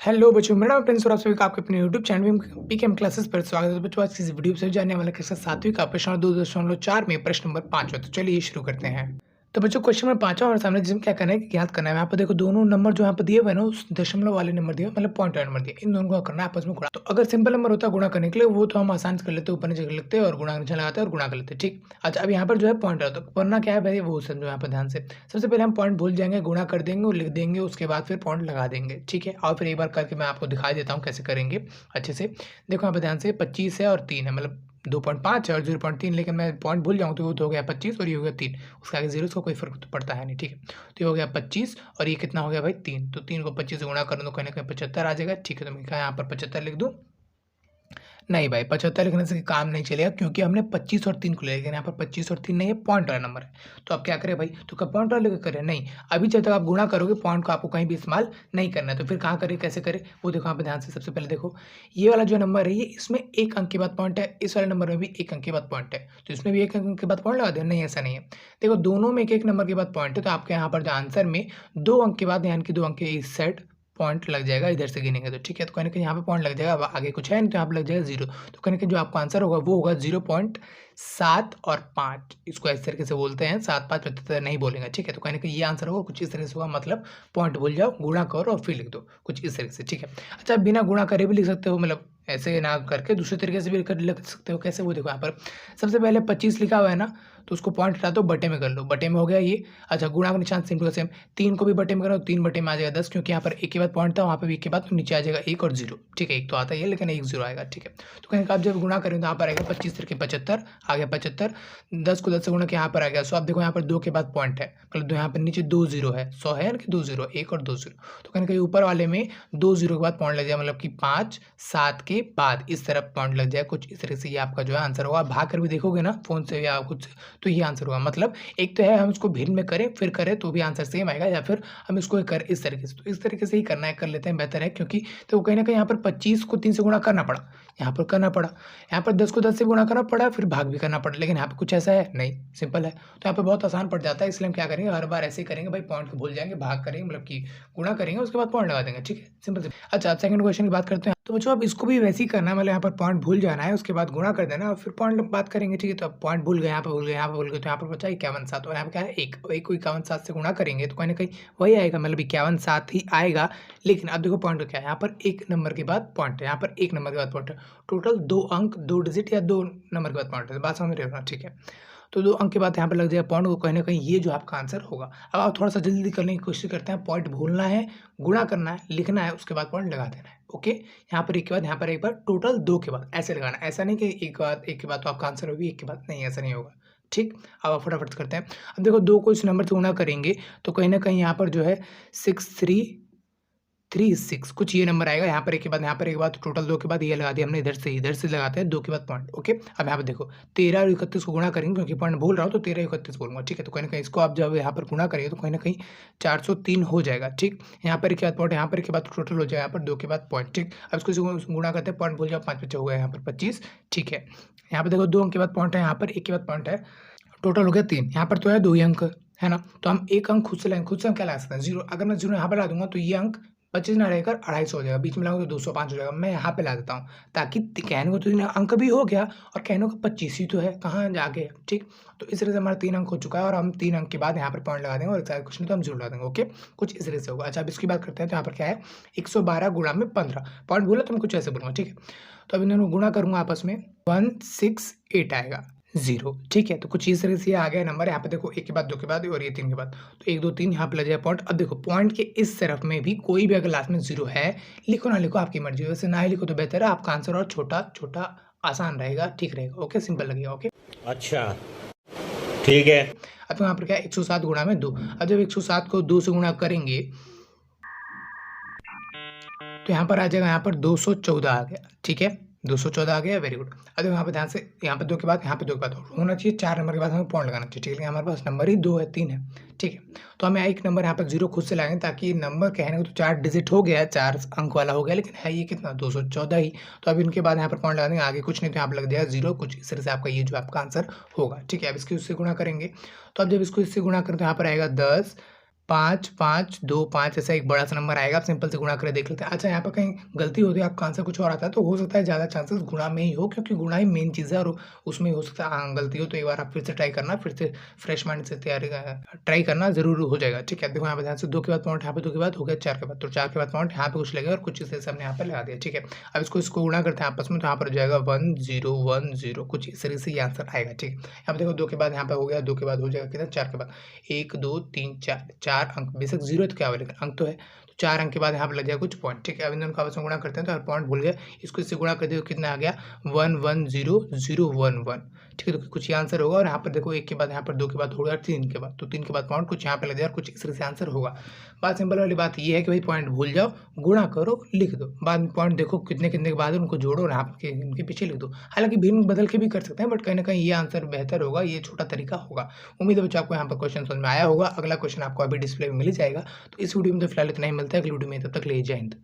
Hello बच्चों, मेरा नाम प्रिंस और आप सभी का आपके अपने यूट्यूब चैनल पीकेएम क्लासेस पर स्वागत है। बच्चों, आज की इस वीडियो से जानने वाला क्लास 7वीं का प्रश्न 2.4 में प्रश्न नंबर 5 है। तो चलिए शुरू करते हैं। तो बच्चों, क्वेश्चन नंबर 5 हमारे सामने, जिसमें क्या करना है कि याद करना है। यहाँ पर देखो, दोनों नंबर जो यहाँ पर दिए हुए हैं ना, उस दशमलव वाले नंबर दिए, मतलब पॉइंट वाले नंबर दिए, इन दोनों को करना है आपस में गुणा। तो अगर सिंपल नंबर होता है गुणा करने के लिए, वो तो हम आसान से कर लेते, ऊपर नीचे कर लेते हैं और गुणा नीचे लगाते हैं और गुणा कर लेते हैं। ठीक। अच्छा, अब यहाँ पर जो है पॉइंट रहता है, वरना क्या है भाई, वो समझो यहाँ पर ध्यान से। सबसे पहले हम पॉइंट भूल जाएंगे, गुणा कर देंगे और लिख देंगे, उसके बाद फिर पॉइंट लगा देंगे। ठीक है, और फिर एक बार करके मैं आपको दिखाई देता हूँ कैसे करेंगे अच्छे से। देखो यहाँ पर ध्यान से, 25 है और 3 है, मतलब 2.5 है और 0.3, लेकिन मैं पॉइंट भूल जाऊँ तो वो तो हो गया 25 और ये हो गया 3। उसके आगे जीरो का कोई फर्क तो पड़ता है नहीं। ठीक है, तो ये हो गया 25 और ये कितना हो गया भाई 3। तो 3 को 25 से गुणा कर दो, कहीं ना कहीं 75 आ जाएगा। ठीक है, तो मैं यहाँ पर 75 लिख दूँ। नहीं भाई, 75 लिखने से काम नहीं चलेगा, क्योंकि हमने 25 और 3 को लिया, लेकिन यहाँ पर 25 और 3 नहीं है, पॉइंट वाला नंबर है। तो अब क्या करें भाई, तो क्या पॉइंट वाले लेकर करें? नहीं, अभी जब तक आप गुणा करोगे पॉइंट को आपको कहीं भी इस्तेमाल नहीं करना है। तो फिर कहाँ करें, कैसे करें, वो देखो यहाँ पे ध्यान से। सबसे पहले देखो, ये वाला जो नंबर है, ये इसमें 1 अंक के बाद पॉइंट है, इस वाले नंबर में भी 1 अंक के बाद पॉइंट है, तो इसमें भी 1 अंक के बाद पॉइंट लगा दें? नहीं, ऐसा नहीं है। देखो, दोनों में 1 नंबर के बाद पॉइंट है, तो आपके यहाँ पर जो आंसर में 2 अंक के बाद, यानी कि 2 अंक के इस साइड पॉइंट लग जाएगा, इधर से गिनेंगे तो। ठीक है, तो कहीं ना कहीं यहाँ पे पॉइंट लग जाएगा। अब आगे कुछ है नहीं, तो यहाँ पे लग जाएगा 0। तो कहीं ना कहीं जो आपका आंसर होगा वो होगा 0.7 और 5। इसको इस तरीके से बोलते हैं, 7 5 75 नहीं बोलेंगे। ठीक है, तो कहीं ना कहीं ये आंसर होगा कुछ इस तरीके से होगा, मतलब पॉइंट भूल जाओ, गुणा करो और फिर लिख दो कुछ इस तरीके से। ठीक है, अच्छा, बिना गुणा करे भी लिख सकते हो, मतलब ऐसे ना करके दूसरे तरीके से भी लिख सकते हो। कैसे, वो देखो यहाँ पर सबसे पहले 25 लिखा हुआ है ना, तो उसको पॉइंट हटा दो, बटे में कर लो, बटे में हो गया ये। अच्छा, गुणा का निशान सेम टू सेम, 3 को भी बटे में करो, 3 बटे में आ जाएगा 10, क्योंकि यहाँ पर 1 के बाद पॉइंट था, वहाँ पर भी 1 के बाद, तो नीचे आ जाएगा 1 और 0। ठीक है, 1 तो आता ही है, लेकिन 1 0 आएगा। ठीक है, तो कहीं आप जब गुणा करें तो यहाँ पर आएगा 25 तिरके 75 आ गया 75, 10 को 10 से गुणा के यहाँ पर आ गया 100। अब देखो यहाँ पर 2 के बाद पॉइंट है, मतलब यहाँ पर नीचे 2 0 है, 100 है कि 2 0, 1 और 2 0। तो कहीं कहीं ऊपर वाले में 2 0 के बाद पॉइंट लग जाए, मतलब कि 5 7 के बाद इस तरफ पॉइंट लग जाए, कुछ इस तरह से ये आपका जो है आंसर होगा। भाग कर भी देखोगे ना फोन से या कुछ से, तो ये आंसर होगा। मतलब एक तो है हम इसको भिन्न में करें फिर करें तो भी आंसर सेम आएगा, या फिर हम इसको कर इस तरीके से, तो इस तरीके से ही करना है, कर लेते हैं, बेहतर है। क्योंकि तो कहीं ना कहीं यहाँ पर 25 को 3 से गुणा करना पड़ा, यहाँ पर करना पड़ा, यहाँ पर 10 को 10 से गुणा करना पड़ा, फिर भाग भी करना पड़ा, लेकिन यहाँ पे कुछ ऐसा है नहीं, सिंपल है। तो यहाँ पे बहुत आसान पड़ जाता है, इसलिए हम क्या करेंगे, हर बार ऐसे ही करेंगे भाई, पॉइंट को भूल जाएंगे, भाग करेंगे, मतलब कि गुणा करेंगे, उसके बाद पॉइंट लगा देंगे। ठीक है, सिंपल से। अच्छा, सेकंड क्वेश्चन की बात करते हैं। तो बच्चों, अब इसको भी वैसे ही करना है, मतलब यहाँ पर पॉइंट भूल जाना है, उसके बाद गुणा कर देना और फिर पॉइंट बात करेंगे। ठीक है, तो अब पॉइंट भूल गए, यहाँ पर भूल गए, यहाँ पर भूल गए, तो यहाँ पर बचा 51 7, और यहाँ पर क्या है 1 1 को 51 7 से गुणा करेंगे तो कहीं ना कहीं वही आएगा, मतलब 51 7 ही आएगा। लेकिन अब देखो पॉइंट क्या है, यहाँ पर 1 नंबर के बाद पॉइंट है, यहाँ पर 1 नंबर के बाद पॉइंट है, टोटल 2 अंक 2 डिजिट या 2 नंबर के बाद पॉइंट है, बात समझ रहे हो ना? ठीक है, तो 2 अंक के बाद यहाँ पे लग जाएगा पॉइंट, को कहीं ना कहीं ये जो आपका आंसर होगा। अब आप थोड़ा सा जल्दी करने की कोशिश करते हैं, पॉइंट भूलना है, गुणा करना है, लिखना है, उसके बाद पॉइंट लगा देना है। ओके, यहाँ पर 1 के बाद, यहाँ पर एक बार, टोटल 2 के बाद ऐसे लगाना, ऐसा नहीं कि एक के बाद तो आपका आंसर होगी, 1 के बाद नहीं, ऐसा नहीं होगा। ठीक, अब आप फटाफट करते हैं। अब देखो, 2 को इस नंबर से गुणा करेंगे तो कहीं ना कहीं यहाँ पर जो है 6336 कुछ ये नंबर आएगा। यहाँ पर 1 के बाद, यहाँ पर 1 के बाद, टोटल 2 के बाद ये लगा दिया हमने, इधर से लगाते हैं 2 के बाद पॉइंट। ओके, अब यहाँ पर देखो 13 और 31 को गुणा करेंगे, क्योंकि पॉइंट भूल रहा हूँ तो 13 31 बोलूँगा। ठीक है, तो कहीं ना कहीं इसको आप जब यहाँ पर गुणा करेंगे तो कहीं ना कहीं 403 हो जाएगा। ठीक, यहाँ पर 1 के बाद पॉइंट, यहाँ पर 1 के बाद टोटल हो जाएगा, यहाँ पर 2 के बाद पॉइंट। ठीक, अब इसको गुणा करते हैं, पॉइंट भूल जाओ, 5 बच्चा हो गया यहाँ पर 25। ठीक है, यहाँ पर देखो 2 अंक के बाद पॉइंट है, यहाँ पर 1 के बाद पॉइंट है, टोटल हो गया 3। यहाँ पर तो है 2 ही अंक, है ना, तो हम 1 अंक खुद से लाएंगे, खुद से हम क्या ला सकते हैं 0। अगर मैं 0 यहाँ पर ला दूंगा तो ये अंक 25 ना रहकर 250 हो जाएगा, बीच में लाऊंगा तो 205 हो जाएगा। मैं यहाँ पे ला देता हूँ, ताकि कहने को तो 3 अंक भी हो गया और कहने को 25 ही तो है, कहाँ जाके। ठीक, तो इस तरह से हमारा 3 अंक हो चुका है, और हम 3 अंक के बाद यहाँ पर पॉइंट लगा देंगे, और कुछ नहीं तो हम 0 लगा देंगे। ओके, कुछ इस तरह से होगा। अच्छा, अब इसकी बात करते हैं, तो यहाँ पर क्या है 112 गुणा में 15, पॉइंट बोला तो मैं कुछ ऐसे बोलूँगा। ठीक है, तो अब इन दोनों गुणा करूँगा आपस में, 168 आएगा 0। ठीक है, तो कुछ इस तरह से आ गया नंबर। यहाँ पे देखो 1 के बाद, 2 के बाद और ये 3 के बाद, तो 1 2 3 यहाँ पे लग जाए पॉइंट। अब देखो पॉइंट के इस तरफ में भी कोई भी अगर लास्ट में 0 है, लिखो ना लिखो आपकी मर्जी, वैसे ना ही लिखो तो बेहतर है, आपका आंसर और छोटा छोटा आसान रहेगा, ठीक रहेगा। ओके, सिंपल लगेगा। ओके, अच्छा ठीक है। अब यहाँ पर क्या 107 गुणा में 2। अब जब 107 को 2 से गुणा करेंगे तो यहाँ पर आ जाएगा, यहाँ पर 214 आ गया। ठीक है, 214 आ गया, वेरी गुड। अब यहाँ पे ध्यान से, यहाँ पे 2 के बाद, यहाँ पे 2 के बाद होना चाहिए 4 नंबर के बाद हमें पॉइंट लगाना चाहिए। ठीक है, हमारे पास नंबर ही 2 है, 3 है। ठीक है, तो हमें एक नंबर यहाँ पर 0 खुद से लाएंगे, ताकि नंबर कहने को तो 4 डिजिट हो गया, 4 अंक वाला हो गया, लेकिन है ये कितना 214 ही। तो अब इनके बाद यहाँ पर पॉइंट लगा देंगे, आगे कुछ नहीं, तो यहाँ पर लग जाएगा 0, कुछ इस तरह से आपका ये जो आपका आंसर होगा। ठीक है, अब इसको इससे गुणा करेंगे, तो अब जब इसको इससे गुणा करें तो यहाँ पर आएगा 10 5, 5, 2, 5 ऐसा एक बड़ा सा नंबर आएगा, आप सिंपल से गुणा करके देख लेते हैं। अच्छा यहाँ पे कहीं गलती होती है, आपका आंसर कुछ और आता है तो हो सकता है ज़्यादा चांसेस गुणा में ही हो, क्योंकि गुणा ही मेन चीज़ है और उसमें ही हो सकता है हाँ गलती हो। तो एक बार आप फिर से ट्राई करना, फिर से फ्रेश माइंड से तैयारी ट्राई करना, ज़रूर हो जाएगा। ठीक है, देखो यहाँ पे ध्यान से 2 के बाद पॉइंट, यहाँ पे 2 के बाद हो गया 4 के बाद, तो 4 के बाद पॉइंट यहाँ पे कुछ लगेगा और कुछ इस हमने यहाँ पे लगा दिया। ठीक है, अब इसको गुणा करते हैं आपस में, तो यहाँ पर हो जाएगा 1 0 1 0, कुछ इस तरीके से ये आंसर आएगा। ठीक है, यहाँ पे देखो 2 के बाद यहाँ पे हो गया, 2 के बाद हो जाएगा कितना, 4 के बाद 1 2 3 4, 4 अंक, बेशक 0 है तो क्या हुआ, लेकिन अंक तो है, तो 4 अंक के बाद यहाँ पे लग जाएगा कुछ पॉइंट। ठीक है, अब इन दोनों को आपस में गुणा करते हैं, तो पॉइंट भूल गए, इसको इससे गुणा कर दिया तो कितना आ गया 1 1 0 0 1 1। ठीक है, तो कुछ ये आंसर होगा। और यहाँ पर देखो 1 के बाद यहाँ पर 2 के बाद हो गया 3 के बाद, तो 3 के बाद पॉइंट कुछ यहाँ पे लग जाए और कुछ इस तरह से आंसर होगा। बात सिंपल वाली बात ये है कि भाई पॉइंट भूल जाओ, गुणा करो, लिख दो, बाद में पॉइंट देखो कितने कितने के बाद उनको जोड़ो और यहाँ पे इनके पीछे लिख दो। हालांकि भिन्न बदल के भी कर सकते हैं, बट कहीं ना कहीं ये आंसर बेहतर होगा, ये छोटा तरीका होगा। उम्मीद है बच्चों आपको यहाँ पर क्वेश्चन समझ में आया होगा। अगला क्वेश्चन आपको अभी डिस्प्ले में मिल जाएगा। तो इस वीडियो में तो फिलहाल इतना ही, मिलता है अगली वीडियो में, तब तक ले जय हिंद।